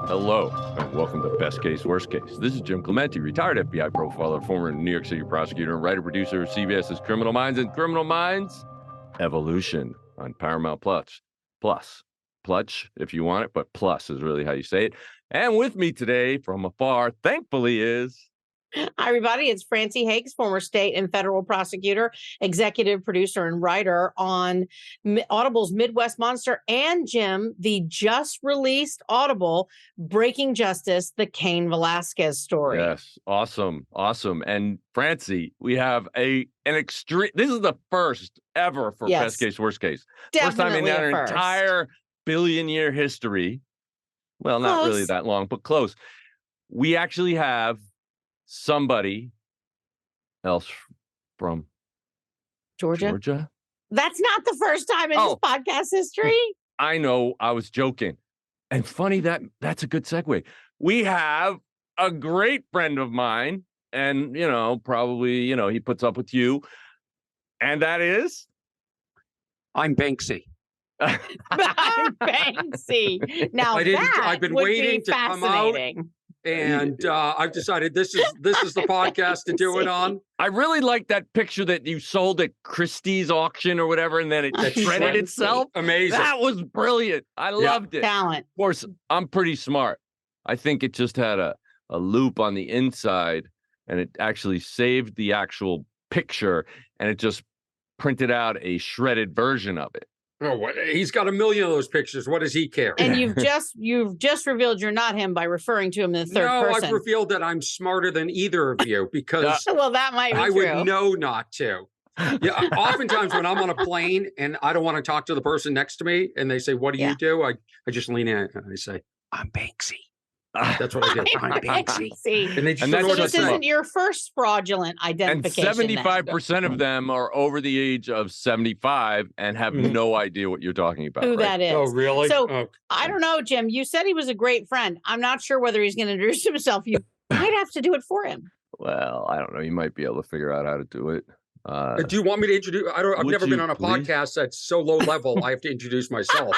Hello, and welcome to Best Case, Worst Case. This is Jim Clemente, retired FBI profiler, former New York City prosecutor, and writer-producer of CBS's Criminal Minds and Criminal Minds Evolution on Paramount Plus. Plus, if you want it, but plus is really how you say it. And with me today from afar, thankfully, is... Hi, everybody. It's Francie Hakes, former state and federal prosecutor, executive producer, and writer on Audible's Midwest Monster, and Jim, the just released Audible Breaking Justice, the Cain Velasquez story. Yes, awesome. And Francie, we have an extreme... This is the first ever for Best Case, Worst Case. First time in our entire billion-year history. Well, not really that long, but close. We actually have somebody else from Georgia. That's not the first time in this podcast history. I know. I was joking. And funny, that's a good segue. We have a great friend of mine, and, probably, he puts up with you. And that is? I'm Banksy. I'm Banksy. Now I've been waiting to come out. And I've decided this is the podcast to do it on. I really like that picture that you sold at Christie's auction or whatever, and then it shredded itself. Amazing. That was brilliant. I loved it. Talent. Of course, I'm pretty smart. I think it just had a loop on the inside, and it actually saved the actual picture, and it just printed out a shredded version of it. Oh, he's got a million of those pictures. What does he care? And you've just revealed you're not him by referring to him in the third person. No, I've revealed that I'm smarter than either of you because well, that might be I true. would know not to. Yeah, oftentimes when I'm on a plane and I don't want to talk to the person next to me and they say, "What do you do?" I just lean in and I say, "I'm Banksy." That's what I do. I'm Banksy. And they just so this isn't your first fraudulent identification. And 75% of them are over the age of 75 and have no idea what you're talking about. Who that is. Oh, really? So I don't know, Jim. You said he was a great friend. I'm not sure whether he's going to introduce himself. You might have to do it for him. Well, I don't know. You might be able to figure out how to do it. Do you want me to introduce? I've never been on a podcast that's so low level. I have to introduce myself.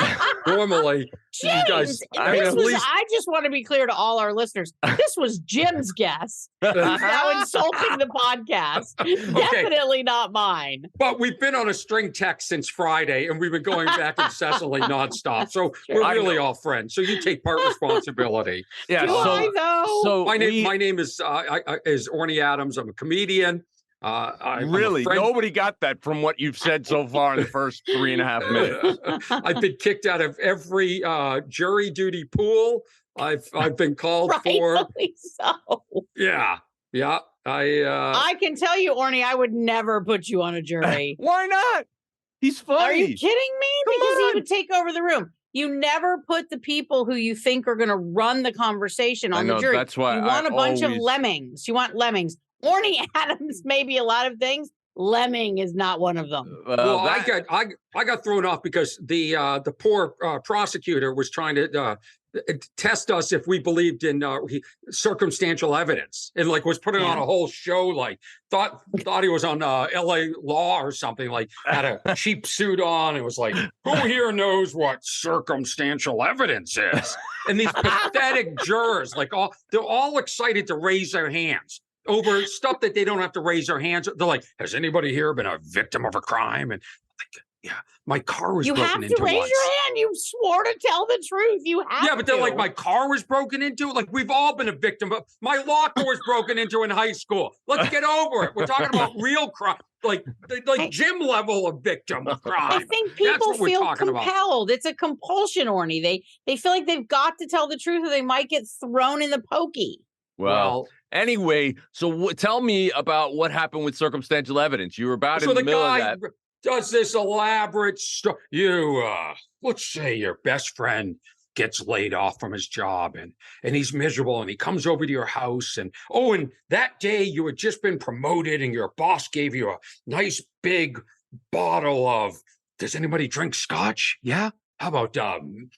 Normally, you guys. I just want to be clear to all our listeners. This was Jim's guess. Now insulting the podcast. Definitely not mine. But we've been on a string text since Friday, and we've been going back incessantly nonstop. So we're really all friends. So you take part responsibility. Yeah. I though? So my name is ORNY Adams. I'm a comedian. Really? Nobody got that from what you've said so far in the first 3.5 minutes. I've been kicked out of every jury duty pool. I've been called for. So. Yeah. I can tell you, Orny, I would never put you on a jury. Why not? He's funny. Are you kidding me? Because he would take over the room. You never put the people who you think are going to run the conversation on the jury. That's why you want a bunch of lemmings. You want lemmings. Orny Adams may be a lot of things. Lemming is not one of them. Well, I got thrown off because the poor prosecutor was trying to test us if we believed in circumstantial evidence, and was putting on a whole show. Thought he was on L.A. Law or something. Had a cheap suit on. It was who here knows what circumstantial evidence is? And these pathetic jurors, they're all excited to raise their hands over stuff that they don't have to raise their hands. They're like, has anybody here been a victim of a crime? And yeah, my car was broken into. You have to raise your hand. You swore to tell the truth. You have to. Yeah, but they're my car was broken into. We've all been a victim. But my locker was broken into in high school. Let's get over it. We're talking about real crime. Jim level of victim of crime. I think people feel compelled. It's a compulsion, Orny. They feel like they've got to tell the truth or they might get thrown in the pokey. Well, anyway, so tell me about what happened with circumstantial evidence. You were about in the middle of that. Does this elaborate story. Let's say your best friend gets laid off from his job and he's miserable and he comes over to your house and that day you had just been promoted and your boss gave you a nice big bottle of, does anybody drink scotch? Yeah. How about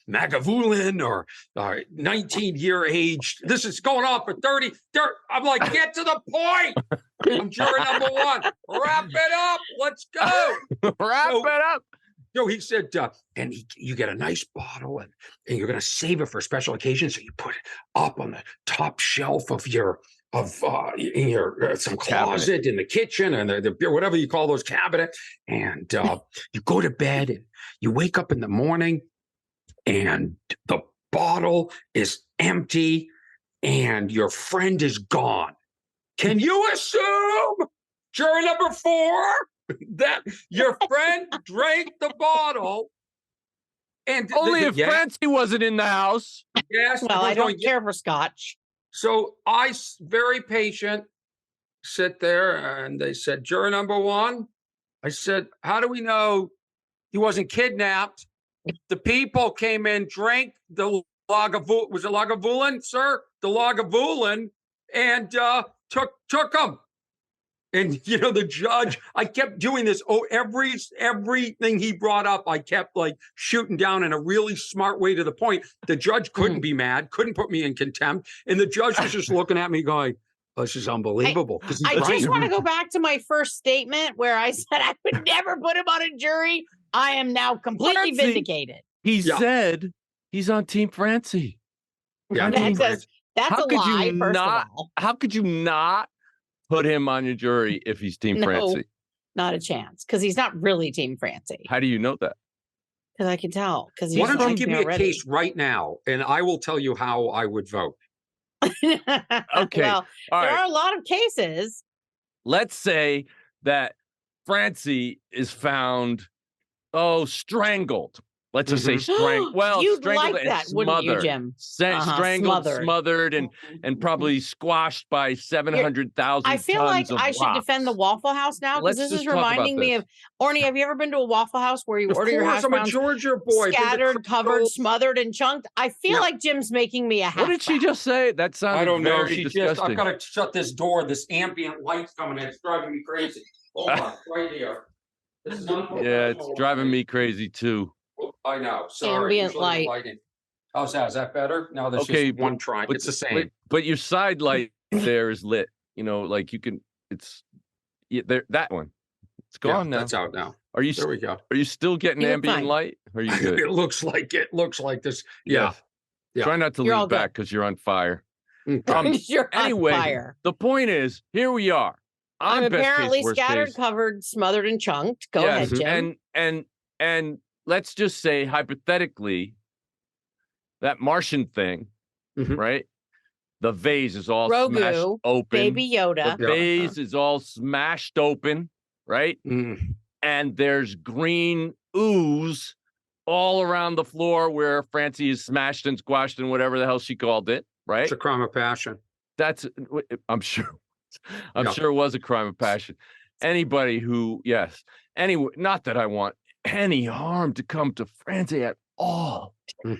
Magavulin or 19-year age? This is going on for 30. I'm get to the point. I'm juror number one. Wrap it up. Let's go. Wrap it up. No, he said, you get a nice bottle and you're going to save it for a special occasion. So you put it up on the top shelf of in your some closet in the kitchen and the whatever you call those cabinet. And you go to bed and you wake up in the morning and the bottle is empty and your friend is gone. Can you assume, jury number 4, that your friend drank the bottle? And only if Francie wasn't in the house. Yes. Well, I don't care for scotch. So I, very patient, sit there and they said, juror number 1. I said, how do we know he wasn't kidnapped? The people came in, drank the Lagavulin, was it Lagavulin, sir? The Lagavulin, and took them. And, you know, the judge, I kept doing this. Oh, everything he brought up, I kept like shooting down in a really smart way to the point. The judge couldn't be mad, couldn't put me in contempt. And the judge was just looking at me going, oh, this is unbelievable. I just want to go back to my first statement where I said I would never put him on a jury. I am now completely vindicated. He said he's on Team Francie. Yeah, that's a lie, first of all. How could you not put him on your jury if he's Team Francie? Not a chance, because he's not really Team Francie. How do you know that? Because I can tell. Why don't you give me a case right now, and I will tell you how I would vote. Okay. Well, there are a lot of cases. Let's say that Francie is found, strangled. Let's just say strangled. Well, you'd strangled like and that, smothered. wouldn't you, Jim? Strangled, smothered, and probably squashed by 700,000 I feel like I should defend the Waffle House now, because this is reminding me of Orny. Have you ever been to a Waffle House where you order your hash browns? I'm a Georgia boy. Scattered, covered, smothered, and chunked. I feel like Jim's making me a half. What did she just say? That sounded I don't know. She disgusting. I've got to shut this door. This ambient light's coming in. It's driving me crazy. Hold on, right here. Yeah, it's driving me crazy too. I know. Sorry. Ambient light. How's that? Is that better? No, that's just one try. It's the same. But your side light there is lit. You know, like you can. It's that one. It's gone now. That's out now. There we go. Are you still getting ambient light? Or are you good? It looks like this. Yeah. Try not to lean back because you're on fire. You're anyway, on fire. The point is, here we are. I'm apparently scattered, covered, smothered, and chunked. Go ahead, Jim. And let's just say hypothetically, that Martian thing, right? The vase is all smashed open. Baby Yoda. The vase is all smashed open, right? And there's green ooze all around the floor where Francie is smashed and squashed and whatever the hell she called it, right? It's a crime of passion. I'm sure it was a crime of passion. Anybody who, anyway, not that I want any harm to come to Francie at all.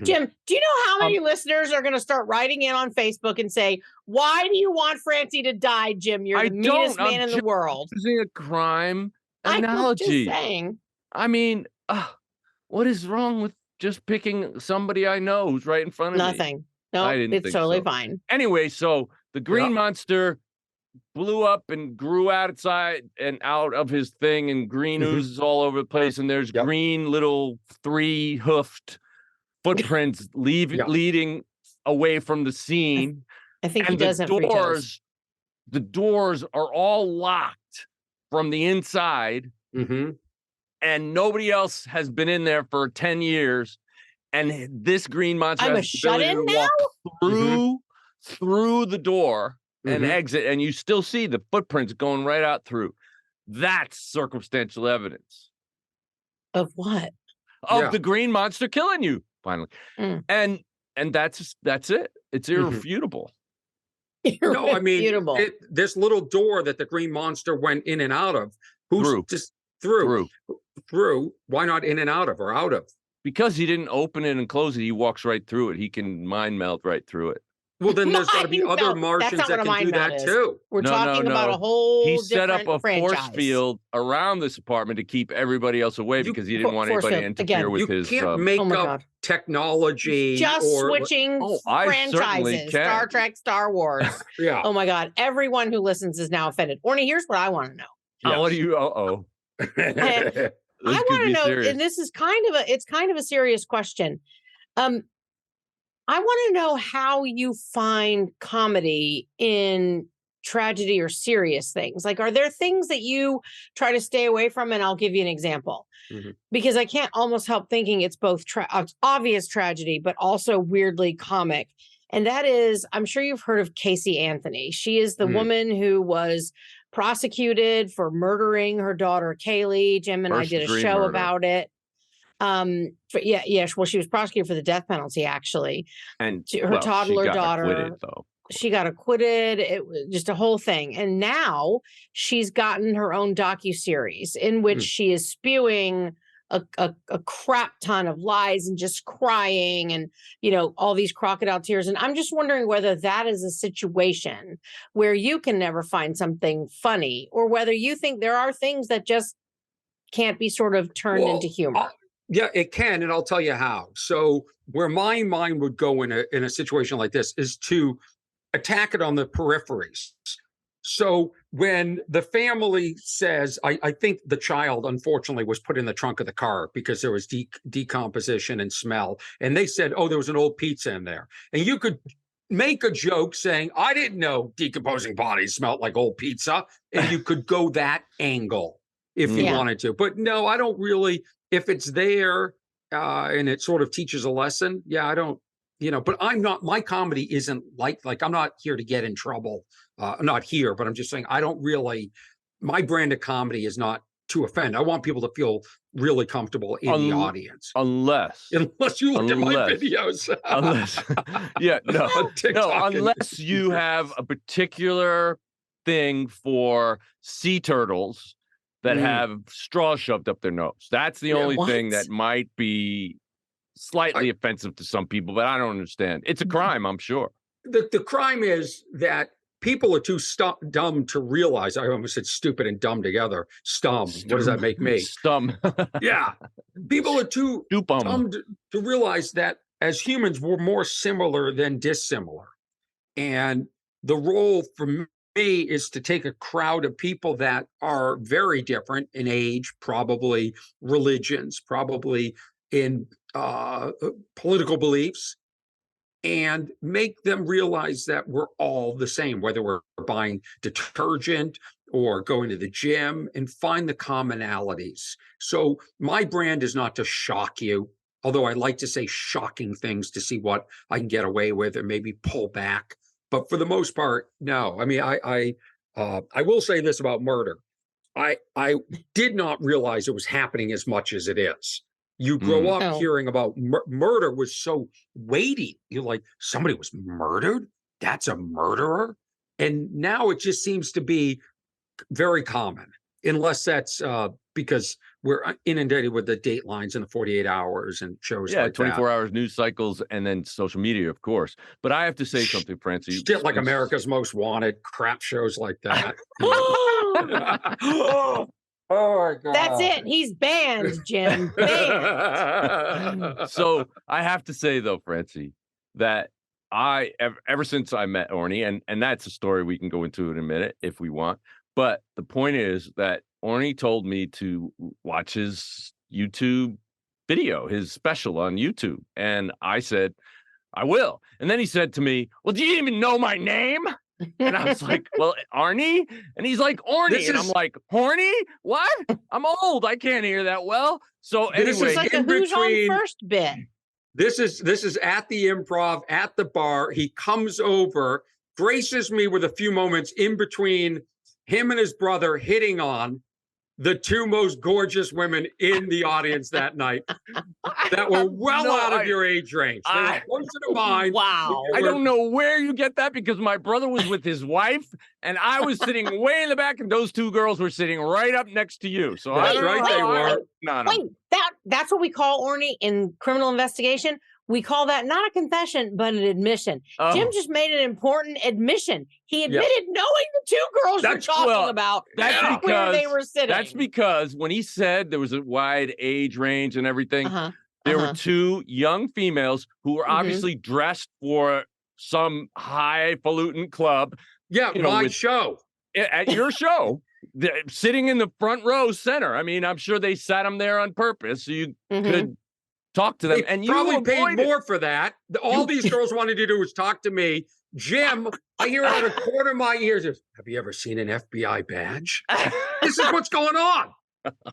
Jim, do you know how many listeners are going to start writing in on Facebook and say, why do you want Francie to die, Jim? You're the meanest man in the world. Using a crime analogy. I'm just saying. I mean, what is wrong with just picking somebody I know who's right in front of me? Nothing. No, it's totally fine. Anyway, so the green monster blew up and grew outside and out of his thing, and green oozes all over the place, and there's green little 3-hoofed footprints leading away from the scene. I think he does have free toes. The doors are all locked from the inside, and nobody else has been in there for 10 years. And this green monster has a shut-in now? Walk through the door and exit, and you still see the footprints going right out through. That's circumstantial evidence. Of what? Of the green monster killing you, finally. And that's it. It's irrefutable. No, I mean, this little door that the green monster went in and out of, through. Why not in and out of or out of? Because he didn't open it and close it. He walks right through it. He can mind meld right through it. Well, then there's got to be other Martians that can do that too. We're talking about a whole He set up a franchise. force field around this apartment to keep everybody else away because he didn't want anybody to interfere with his... You can't make up technology. Just switching franchises. Star Trek, Star Wars. Oh my God. Everyone who listens is now offended. Orny, here's what I want to know. What do you... I want to know, serious. And this is it's kind of a serious question. I want to know how you find comedy in tragedy or serious things. Like, are there things that you try to stay away from? And I'll give you an example, because I can't almost help thinking it's both obvious tragedy, but also weirdly comic. And that is, I'm sure you've heard of Casey Anthony. She is the woman who was prosecuted for murdering her daughter, Kaylee. Jim and I did a show about it. Well, she was prosecuted for the death penalty, actually. And her toddler daughter, acquitted, though. She got acquitted. It was just a whole thing. And now she's gotten her own docuseries in which she is spewing a crap ton of lies and just crying and, all these crocodile tears. And I'm just wondering whether that is a situation where you can never find something funny, or whether you think there are things that just can't be sort of turned into humor. Yeah, it can. And I'll tell you how. So where my mind would go in a situation like this is to attack it on the peripheries. So when the family says, I think the child, unfortunately, was put in the trunk of the car because there was decomposition and smell. And they said, oh, there was an old pizza in there. And you could make a joke saying, I didn't know decomposing bodies smelled like old pizza. And you could go that angle if you wanted to. But no, I don't really, if it's there and it sort of teaches a lesson, I don't, but I'm not, my comedy isn't like I'm not here to get in trouble. I'm not here, but I'm just saying, I don't really, my brand of comedy is not to offend. I want people to feel really comfortable in the audience. Unless you look at my videos. Unless you have a particular thing for sea turtles that have straws shoved up their nose. That's the only thing that might be slightly offensive to some people, but I don't understand. It's a crime, I'm sure. The crime is that people are too dumb to realize. I almost said stupid and dumb together. Stum. What does that make me? Stum. Yeah. People are too dumb to realize that as humans, we're more similar than dissimilar. And the role for me is to take a crowd of people that are very different in age, probably religions, probably in political beliefs, and make them realize that we're all the same, whether we're buying detergent or going to the gym, and find the commonalities. So my brand is not to shock you, although I like to say shocking things to see what I can get away with and maybe pull back. But for the most part, no. I mean, I will say this about murder. I did not realize it was happening as much as it is. You grow up hearing about murder was so weighty. You're like, somebody was murdered? That's a murderer? And now it just seems to be very common, unless that's because we're inundated with the datelines and the 48 hours and shows like 24 that. hours news cycles and then social media, of course. But I have to say something, Francie. Shit like America's Most Wanted, crap shows like that. Oh my God. That's it. He's banned, Jim. Banned. So I have to say, though, Francie, that ever since I met Orny, and that's a story we can go into in a minute if we want. But the point is that Orny told me to watch his YouTube video, his special on YouTube. And I said, I will. And then he said to me, well, do you even know my name? And I was like, well, Arnie? And he's like, Orny. And I'm like, horny? What? I'm old. I can't hear that well. So anyway. This is like a who's on first bit. This is at the Improv, at the bar. He comes over, graces me with a few moments in between him and his brother hitting on the two most gorgeous women in the audience that night that were out of your age range. They were closer to mine. Wow. I don't know where you get that, because my brother was with his wife and I was sitting way in the back and those two girls were sitting right up next to you. So that's right, they were. Wait, that's what we call Orny in criminal investigation. We call that not a confession, but an admission. Jim just made an important admission. He admitted knowing the two girls you're talking about. That's where they were sitting. That's because when he said there was a wide age range and everything, there were two young females who were obviously dressed for some highfalutin club. Yeah, my show. At your show. sitting in the front row center. I mean, I'm sure they sat him there on purpose so you could talk to them. They and probably you paid more for that. All these girls wanted to do was talk to me. Jim, I hear out of a corner of my ears, have you ever seen an FBI badge? This is what's going on.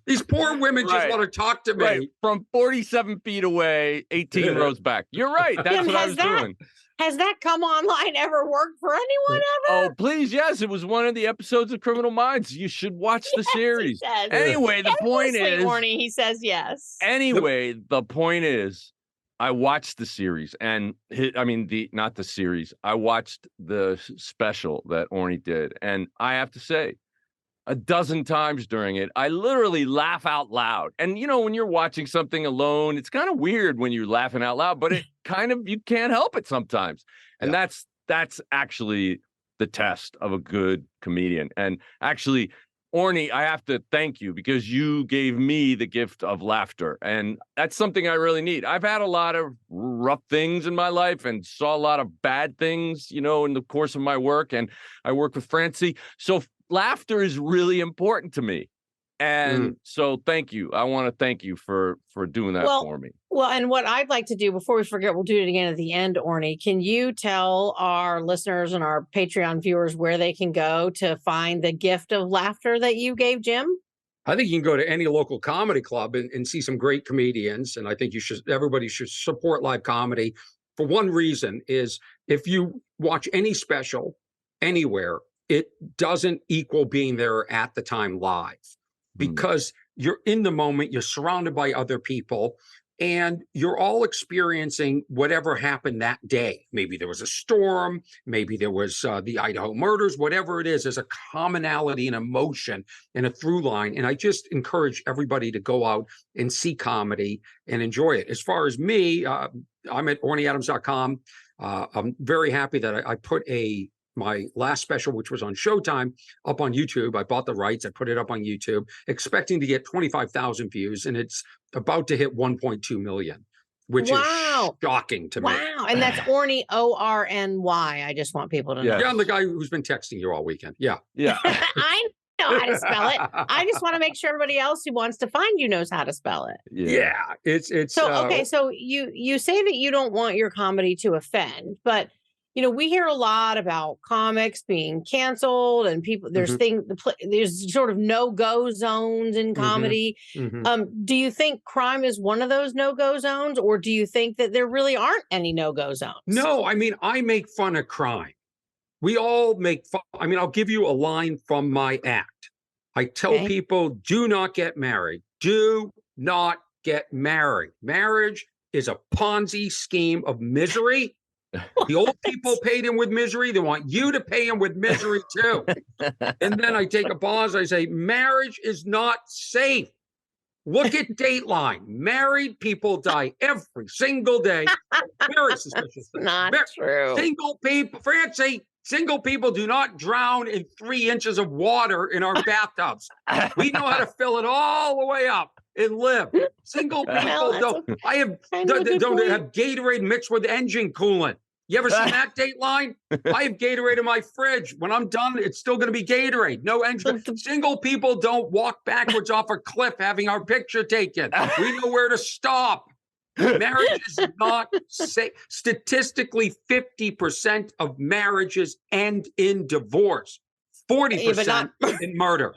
These poor women just want to talk to me. Right. From 47 feet away, 18 rows back. You're right. That's Jim, what I was doing. Has that come online ever worked for anyone ever? Oh, please. Yes. It was one of the episodes of Criminal Minds. You should watch the series. Anyway, the point is, Orny, he says yes. Anyway, the point is, I watched the series and not the series. I watched the special that Orny did. And I have to say, a dozen times during it, I literally laugh out loud. And, when you're watching something alone, it's kind of weird when you're laughing out loud, but it you can't help it sometimes. And that's actually the test of a good comedian. And actually, Orny, I have to thank you because you gave me the gift of laughter. And that's something I really need. I've had a lot of rough things in my life and saw a lot of bad things, in the course of my work. And I work with Francie. So laughter is really important to me. And so thank you. I want to thank you for doing that for me. Well, and what I'd like to do before we forget, we'll do it again at the end, Orny. Can you tell our listeners and our Patreon viewers where they can go to find the gift of laughter that you gave Jim? I think you can go to any local comedy club and see some great comedians. And I think everybody should support live comedy for one reason is if you watch any special anywhere, it doesn't equal being there at the time live because you're in the moment, you're surrounded by other people, and you're all experiencing whatever happened that day. Maybe there was a storm, maybe there was the Idaho murders, whatever it is, there's a commonality and emotion and a through line. And I just encourage everybody to go out and see comedy and enjoy it. As far as me, I'm at ORNYADAMS.com. I'm very happy that I put my last special, which was on Showtime, up on YouTube. I bought the rights. I put it up on YouTube, expecting to get 25,000 views, and it's about to hit 1.2 million, which is shocking to me. Wow. And that's Orny, ORNY. I just want people to know. Yeah, I'm the guy who's been texting you all weekend. Yeah. I know how to spell it. I just want to make sure everybody else who wants to find you knows how to spell it. Yeah. It's so, okay. So you say that you don't want your comedy to offend, but we hear a lot about comics being canceled and people, there's there's sort of no-go zones in comedy. Do you think crime is one of those no-go zones, or do you think that there really aren't any no-go zones? No, I mean, I make fun of crime. We all make fun. I mean, I'll give you a line from my act. I tell people, do not get married. Do not get married. Marriage is a Ponzi scheme of misery. The old people paid him with misery. They want you to pay him with misery too. And then I take a pause. I say, marriage is not safe. Look at Dateline. Married people die every single day. Very suspicious thing. Not true. Single people, Francie, single people do not drown in 3 inches of water in our bathtubs. We know how to fill it all the way up and live. Single people don't. I don't have Gatorade mixed with engine coolant. You ever seen that Dateline? I have Gatorade in my fridge. When I'm done, it's still going to be Gatorade. No engine. Single people don't walk backwards off a cliff having our picture taken. We know where to stop. Marriage is not safe. Statistically, 50% of marriages end in divorce. 40% in murder.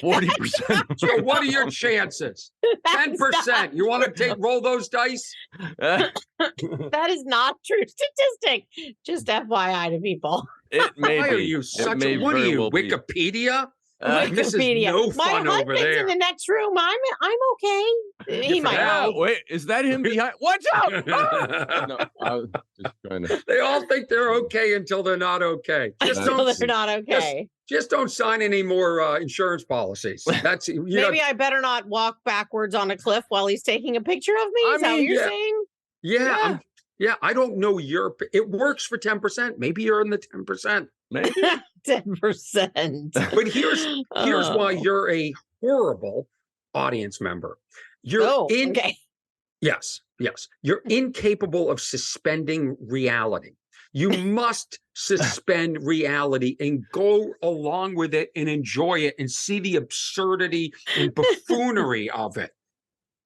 40%. So what are your chances? 10%. You want to roll those dice? That is not true statistic. Just FYI to people. It may Why be. are you such a what are you, Wikipedia? This is no fun over there. In the next room. I'm okay. He might not. Wait, is that him behind? Watch out! No, I was just trying to... They all think they're okay until they're not okay. Until they're not okay. Just don't sign any more insurance policies. That's maybe I better not walk backwards on a cliff while he's taking a picture of me. Is that what you're saying? Yeah. I don't know it works for 10%. Maybe you're in the 10%. Maybe 10%. But here's why you're a horrible audience member. Yes. You're incapable of suspending reality. You must suspend reality and go along with it and enjoy it and see the absurdity and buffoonery of it.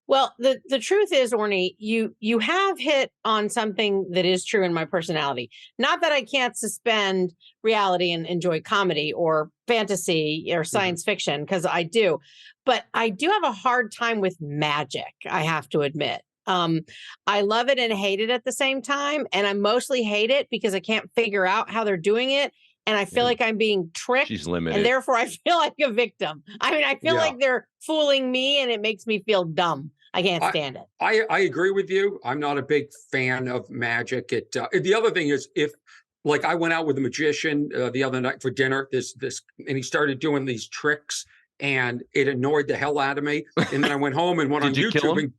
Well, the truth is, Orny, you have hit on something that is true in my personality. Not that I can't suspend reality and enjoy comedy or fantasy or science fiction, because I do, but I do have a hard time with magic, I have to admit. I love it and hate it at the same time. And I mostly hate it because I can't figure out how they're doing it. And I feel like I'm being tricked. She's limited. And therefore I feel like a victim. I mean, I feel like they're fooling me and it makes me feel dumb. I can't stand it. I agree with you. I'm not a big fan of magic. The other thing is, if like I went out with a magician the other night for dinner, and he started doing these tricks and it annoyed the hell out of me. And then I went home and went on YouTube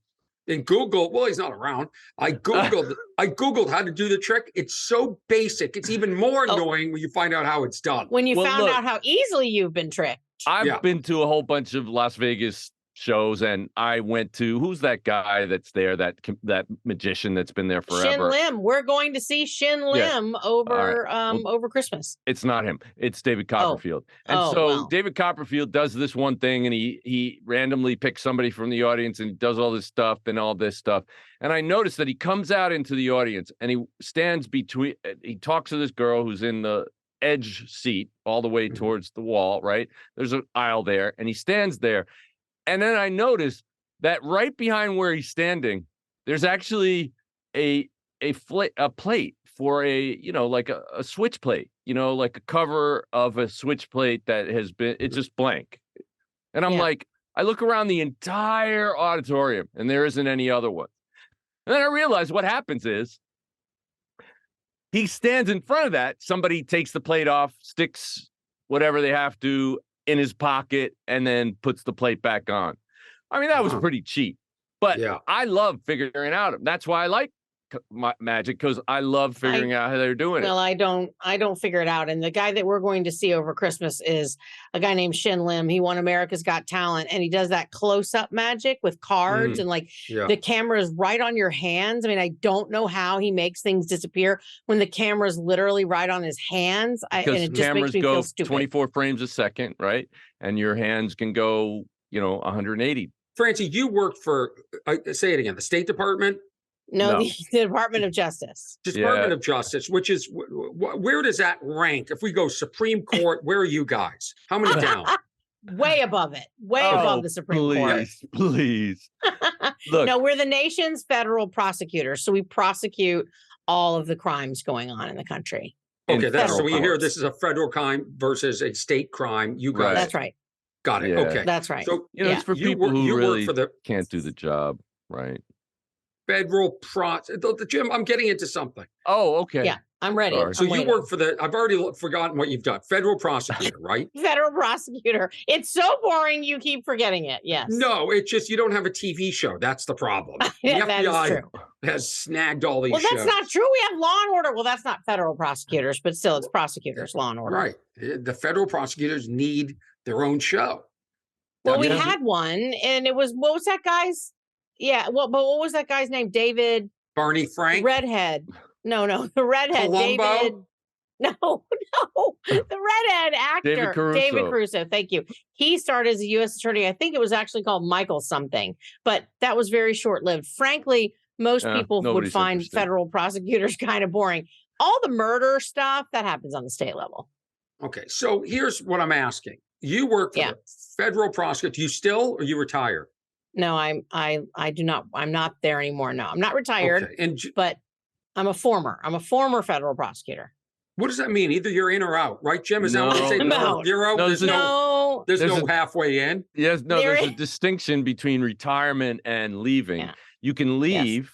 and Googled, well, he's not around. I Googled how to do the trick. It's so basic. It's even more annoying when you find out how it's done. When you found out how easily you've been tricked. I've been to a whole bunch of Las Vegas shows, and I went to, who's that guy that's there, that magician that's been there forever? Shin Lim. We're going to see Shin Lim over over Christmas. It's not him. It's David Copperfield. And David Copperfield does this one thing, and he randomly picks somebody from the audience and does all this stuff and all this stuff. And I noticed that he comes out into the audience and he stands between, he talks to this girl who's in the edge seat all the way towards the wall, right? There's an aisle there, and he stands there. And then I noticed that right behind where he's standing, there's actually a plate for like a switch plate, like a cover of a switch plate that has been, it's just blank. And I'm like, I look around the entire auditorium and there isn't any other one. And then I realize what happens is he stands in front of that. Somebody takes the plate off, sticks whatever they have to in his pocket, and then puts the plate back on. I mean, that was pretty cheap, but I love figuring out. That's why I like magic, because I love figuring out how they're doing it. Well, I don't figure it out. And the guy that we're going to see over Christmas is a guy named Shin Lim. He won America's Got Talent, and he does that close-up magic with cards and the camera is right on your hands. I mean, I don't know how he makes things disappear when the camera is literally right on his hands. And it just makes me feel stupid. 24 frames a second, right? And your hands can go, 180. Francie, you worked for, say it again, the State Department? No, the Department of Justice. Department of Justice, which is, where does that rank? If we go Supreme Court, where are you guys? How many down? Way above it. Way above the Supreme Court. Please. Look. No, we're the nation's federal prosecutors. So we prosecute all of the crimes going on in the country. Okay, so when you hear this is a federal crime versus a state crime, you guys. That's right. Got it. Yeah. Okay. That's right. So it's for people who really can't do the job, right? Federal Jim, I'm getting into something. Oh, okay. Yeah, I'm ready. So you work for I've already forgotten what you've done. Federal prosecutor, right? Federal prosecutor. It's so boring. You keep forgetting it. Yes. No, it's just you don't have a TV show. That's the problem. The FBI has snagged all these shows. Well, that's not true. We have Law and Order. Well, that's not federal prosecutors, but still it's prosecutors, Law and Order. Right. The federal prosecutors need their own show. Well, we had one, and it was, what was that guy's? Yeah, well, but what was that guy's name? David Barney Frank? Redhead. No, the redhead. Columbo? David. No. The redhead actor. David Caruso. Thank you. He started as a U.S. attorney. I think it was actually called Michael something, but that was very short-lived. Frankly, most people would find federal prosecutors kind of boring. All the murder stuff, that happens on the state level. Okay, so here's what I'm asking. You work for the federal prosecutor. You still, or you retired? No, I do not. I'm not there anymore. No, I'm not retired, but I'm a former federal prosecutor. What does that mean? Either you're in or out, right, Jim? Is that what you say? You're out. There's no halfway in. Yes, no, there's a distinction between retirement and leaving. Yeah. You can leave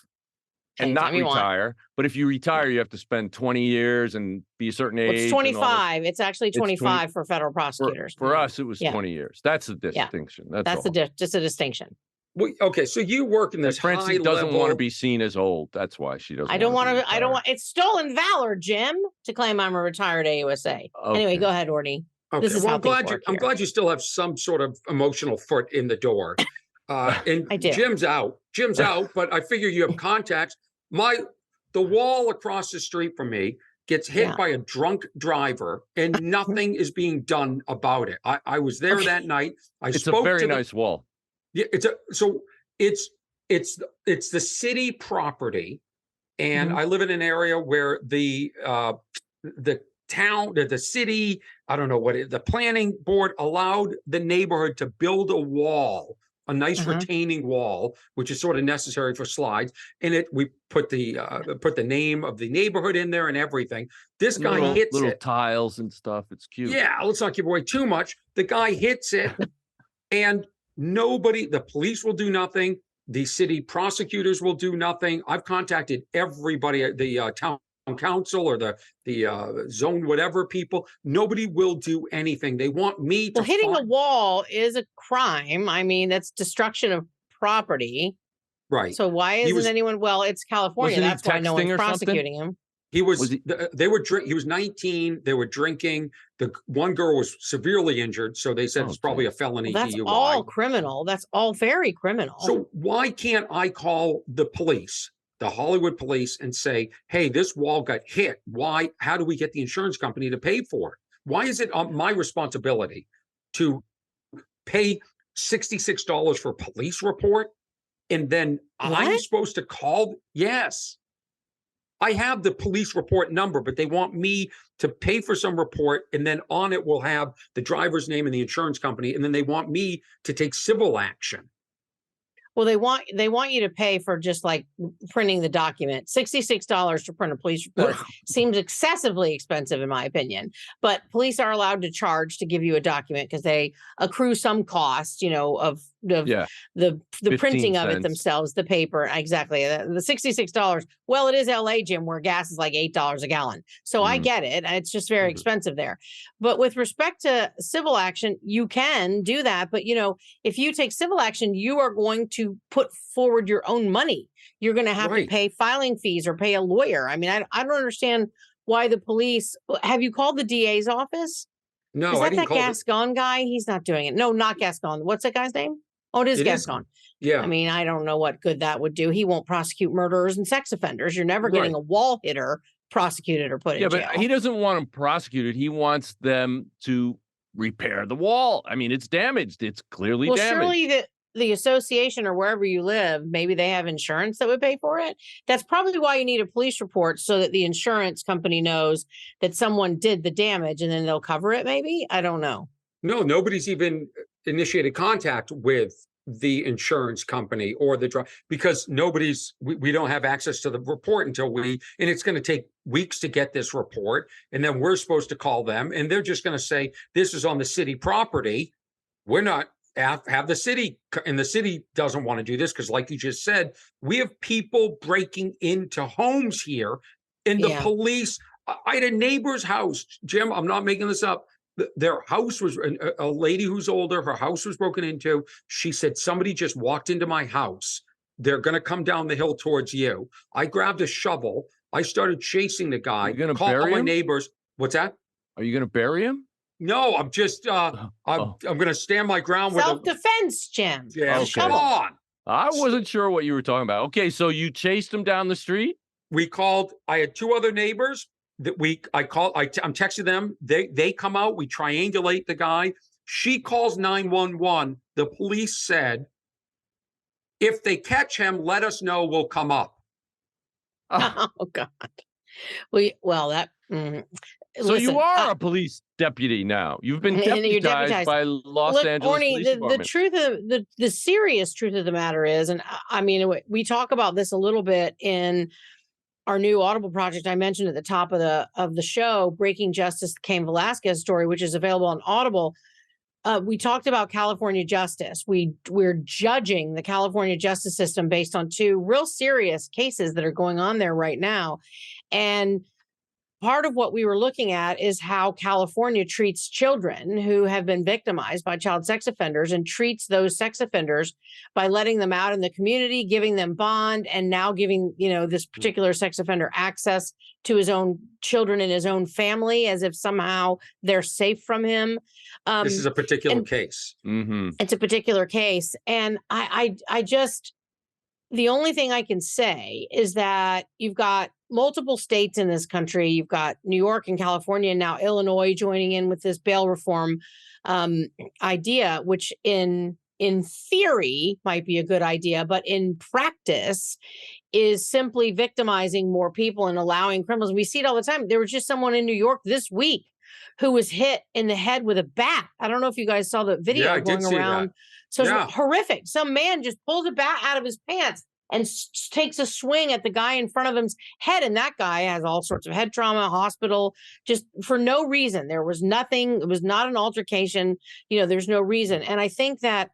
and not retire, but if you retire, you have to spend 20 years and be a certain age. It's 25. It's actually 25 for federal prosecutors. For us, it was 20 years. That's the distinction. That's just a distinction. Well, okay, so you work in this Francie doesn't want to be seen as old. That's why she doesn't. I don't want to. I don't want. It's stolen valor, Jim, to claim I'm a retired AUSA. Okay. Anyway, go ahead, Orny. Okay. This is I'm glad you still have some sort of emotional foot in the door. And I do. Jim's out, but I figure you have contacts. The wall across the street from me gets hit by a drunk driver, and nothing is being done about it. I was there that night. It's a very nice wall. Yeah, it's the city property, and I live in an area where the town, the city, I don't know the planning board allowed the neighborhood to build a wall, a nice retaining wall, which is sort of necessary for slides. And we put the name of the neighborhood in there and everything. This guy hits little tiles and stuff. It's cute. Yeah, let's not give away too much. The guy hits it, and the police will do nothing. The city prosecutors will do nothing. I've contacted everybody, the town council or the zone whatever people. Nobody will do anything. They want me to. Well, hitting a wall is a crime. I mean, that's destruction of property. Right. So why isn't anyone? Well, it's California. That's why no one's prosecuting him. He was he was 19. They were drinking. The one girl was severely injured, so they said it's probably a felony that's DUI. All criminal. That's all very criminal. So why can't I call the police, the Hollywood police, and say, hey, this wall got hit. Why? How do we get the insurance company to pay for it? Why is it my responsibility to pay $66 for a police report? And then I'm supposed to call? Yes. I have the police report number, but they want me to pay for some report, and then on it will have the driver's name and the insurance company, and then they want me to take civil action. Well, they want you to pay for just like printing the document. $66 to print a police report seems excessively expensive, in my opinion. But police are allowed to charge to give you a document because they accrue some cost, of the printing of it themselves, the paper. Exactly. The $66. Well, it is LA, Jim, where gas is like $8 a gallon. So I get it. It's just very expensive there. But with respect to civil action, you can do that. But, if you take civil action, you are going to put forward your own money. You're going to have to pay filing fees or pay a lawyer. I mean, I don't understand why the police. Have you called the DA's office? No, is that Gascon guy? He's not doing it. No, not Gascon. What's that guy's name? Oh, it is Gascon. Yeah. I mean, I don't know what good that would do. He won't prosecute murderers and sex offenders. You're never getting a wall hitter prosecuted or put in jail. Yeah, but he doesn't want them prosecuted. He wants them to repair the wall. I mean, it's damaged. It's clearly damaged. Well, surely the association or wherever you live, maybe they have insurance that would pay for it. That's probably why you need a police report, so that the insurance company knows that someone did the damage, and then they'll cover it. Maybe. I don't know. No, nobody's even initiated contact with the insurance company or because we don't have access to the report until and it's going to take weeks to get this report. And then we're supposed to call them, and they're just going to say, this is on the city property. We're not have the city, and the city doesn't want to do this because, like you just said, we have people breaking into homes here, and the police. I had a neighbor's house, Jim. I'm not making this up. Their house was a lady who's older. Her house was broken into. She said, somebody just walked into my house. They're going to come down the hill towards you. I grabbed a shovel. I started chasing the guy. You're going to bury him? Neighbors. What's that? Are you going to bury him? No, I'm just, I'm going to stand my ground with self-defense, Jim. Yeah, okay. Come on. I wasn't sure what you were talking about. Okay, so you chased him down the street? We called. I had two other neighbors that I'm texting them. They come out. We triangulate the guy. She calls 911. The police said, if they catch him, let us know. We'll come up. Oh God. Well, that. So you are a police deputy now. You've been deputized by Los Angeles Police Department. The truth of the serious truth of the matter is, and I mean, we talk about this a little bit in our new Audible project I mentioned at the top of the show, Breaking Justice, the Cain Velasquez story, which is available on Audible. We talked about California justice. We're judging the California justice system based on two real serious cases that are going on there right now. And part of what we were looking at is how California treats children who have been victimized by child sex offenders, and treats those sex offenders by letting them out in the community, giving them bond, and now giving, this particular sex offender access to his own children and his own family, as if somehow they're safe from him. This is a particular case. Mm-hmm. It's a particular case. And I just, the only thing I can say is that you've got multiple states in this country. You've got New York and California, and now Illinois joining in with this bail reform idea, which in theory might be a good idea, but in practice is simply victimizing more people and allowing criminals. We see it all the time. There was just someone in New York this week who was hit in the head with a bat. I don't know if you guys saw the video going around. So it's horrific. Some man just pulls a bat out of his pants and takes a swing at the guy in front of him's head. And that guy has all sorts of head trauma, hospital, just for no reason. There was nothing. It was not an altercation. There's no reason. And I think that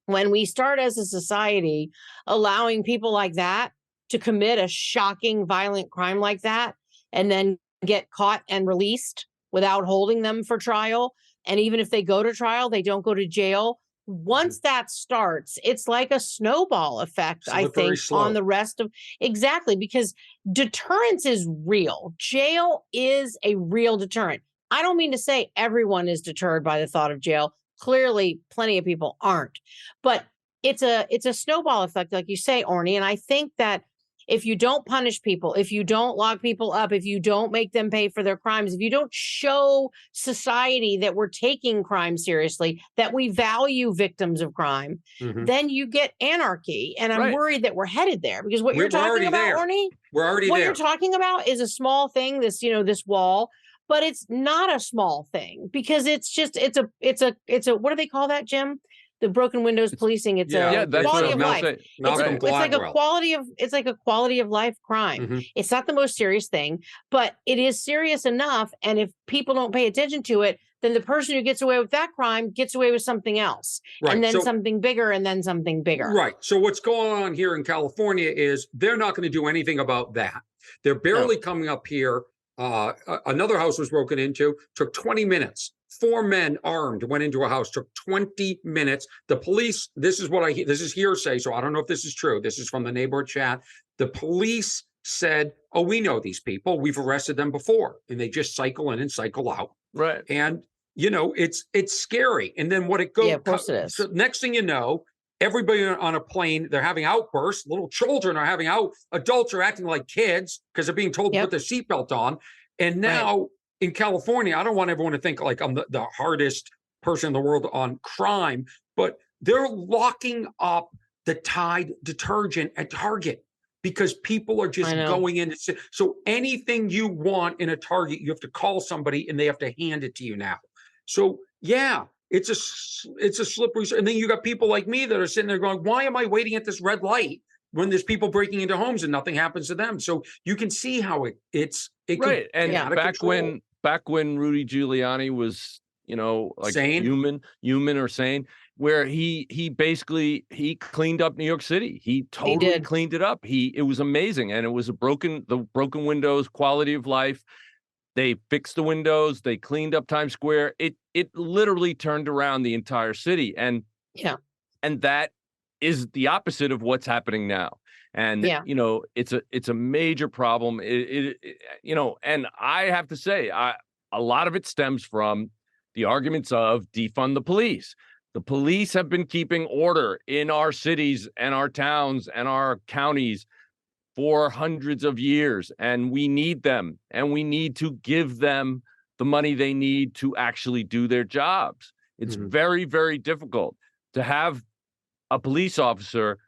when we start as a society allowing people like that to commit a shocking, violent crime like that, and then get caught and released without holding them for trial, and even if they go to trial, they don't go to jail. Once that starts, it's like a snowball effect, I think, on the rest of exactly, because deterrence is real. Jail is a real deterrent. I don't mean to say everyone is deterred by the thought of jail. Clearly, plenty of people aren't, but it's a snowball effect, like you say, Orny. And I think that if you don't punish people, if you don't lock people up, if you don't make them pay for their crimes, if you don't show society that we're taking crime seriously, that we value victims of crime, then you get anarchy. And I'm worried that we're headed there, because what you're talking about, Orny, what you're talking about is a small thing, this wall, but it's not a small thing, because it's a what do they call that, Jim? The broken windows policing. It's a quality of life. It's like a quality of life crime. It's not the most serious thing, but it is serious enough. And if people don't pay attention to it, then the person who gets away with that crime gets away with something else, and then something bigger, and then something bigger. Right. So what's going on here in California is they're not going to do anything about that. They're barely coming up here. Another house was broken into, took 20 minutes. 4 men armed went into a house, took 20 minutes. The police, this is hearsay, so I don't know if this is true. This is from the neighborhood chat. The police said, oh, we know these people. We've arrested them before. And they just cycle in and cycle out. Right. And, it's scary. And then what it goes, of course it is. So next thing you know, everybody on a plane, they're having outbursts. Little children are having adults are acting like kids because they're being told to put their seatbelt on. And now in California, I don't want everyone to think like I'm the hardest person in the world on crime, but they're locking up the Tide detergent at Target because people are just going in. So anything you want in a Target, you have to call somebody and they have to hand it to you now. So it's a slippery. And then you got people like me that are sitting there going, why am I waiting at this red light when there's people breaking into homes and nothing happens to them? So you can see how it right. And back when Rudy Giuliani was, like sane? human or sane, where he basically cleaned up New York City. He totally cleaned it up. It was amazing. And it was the broken windows, quality of life. They fixed the windows. They cleaned up Times Square. It literally turned around the entire city. And that is the opposite of what's happening now. And, it's a major problem. And I have to say, a lot of it stems from the arguments of defund the police. The police have been keeping order in our cities and our towns and our counties for hundreds of years, and we need them, and we need to give them the money they need to actually do their jobs. It's very, very difficult to have a police officer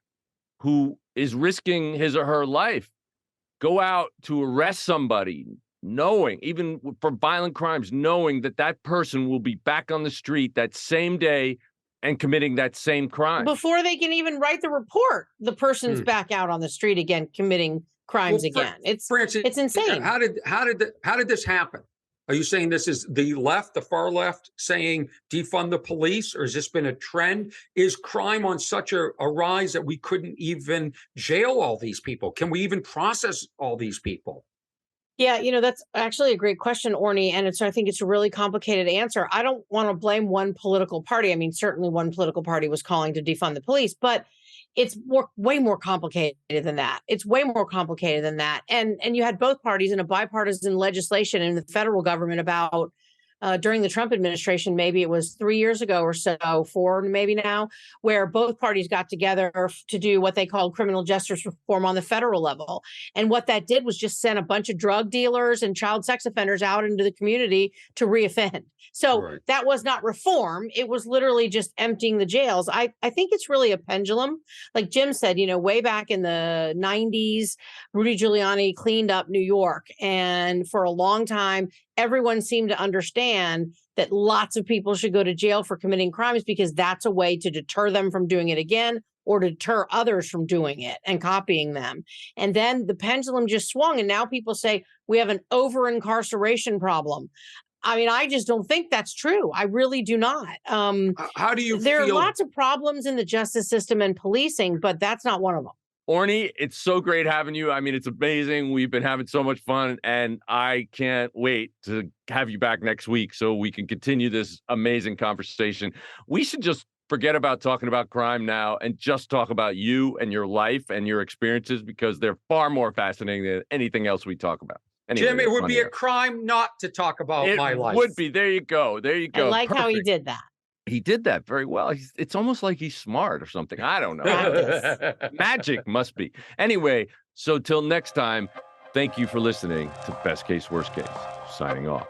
who is risking his or her life go out to arrest somebody, knowing, even for violent crimes, knowing that person will be back on the street that same day and committing that same crime. Before they can even write the report, the person's back out on the street again, committing crimes again. It's insane. How did this happen? Are you saying this is the left, the far left, saying defund the police, or has this been a trend? Is crime on such a rise that we couldn't even jail all these people? Can we even process all these people? Yeah, that's actually a great question, Orny, and I think it's a really complicated answer. I don't want to blame one political party. I mean, certainly one political party was calling to defund the police, but it's way more complicated than that. It's way more complicated than that. And you had both parties in a bipartisan legislation in the federal government about during the Trump administration, maybe it was 3 years ago or so, 4 maybe now, where both parties got together to do what they called criminal justice reform on the federal level. And what that did was just send a bunch of drug dealers and child sex offenders out into the community to reoffend. So that was not reform. It was literally just emptying the jails. I think it's really a pendulum. Like Jim said, way back in the 90s, Rudy Giuliani cleaned up New York. And for a long time, everyone seemed to understand that lots of people should go to jail for committing crimes because that's a way to deter them from doing it again or to deter others from doing it and copying them. And then the pendulum just swung. And now people say we have an over-incarceration problem. I mean, I just don't think that's true. I really do not. How do you There feel? are lots of problems in the justice system and policing, but that's not one of them. Orny, it's so great having you. I mean, it's amazing. We've been having so much fun, and I can't wait to have you back next week so we can continue this amazing conversation. We should just forget about talking about crime now and just talk about you and your life and your experiences because they're far more fascinating than anything else we talk about. Anyway, Jim, it would be a crime not to talk about my life. It would be. There you go. There you go. I like how he did that. He did that very well. It's almost like he's smart or something. I don't know. Magic must be. Anyway, so till next time, thank you for listening to Best Case, Worst Case. Signing off.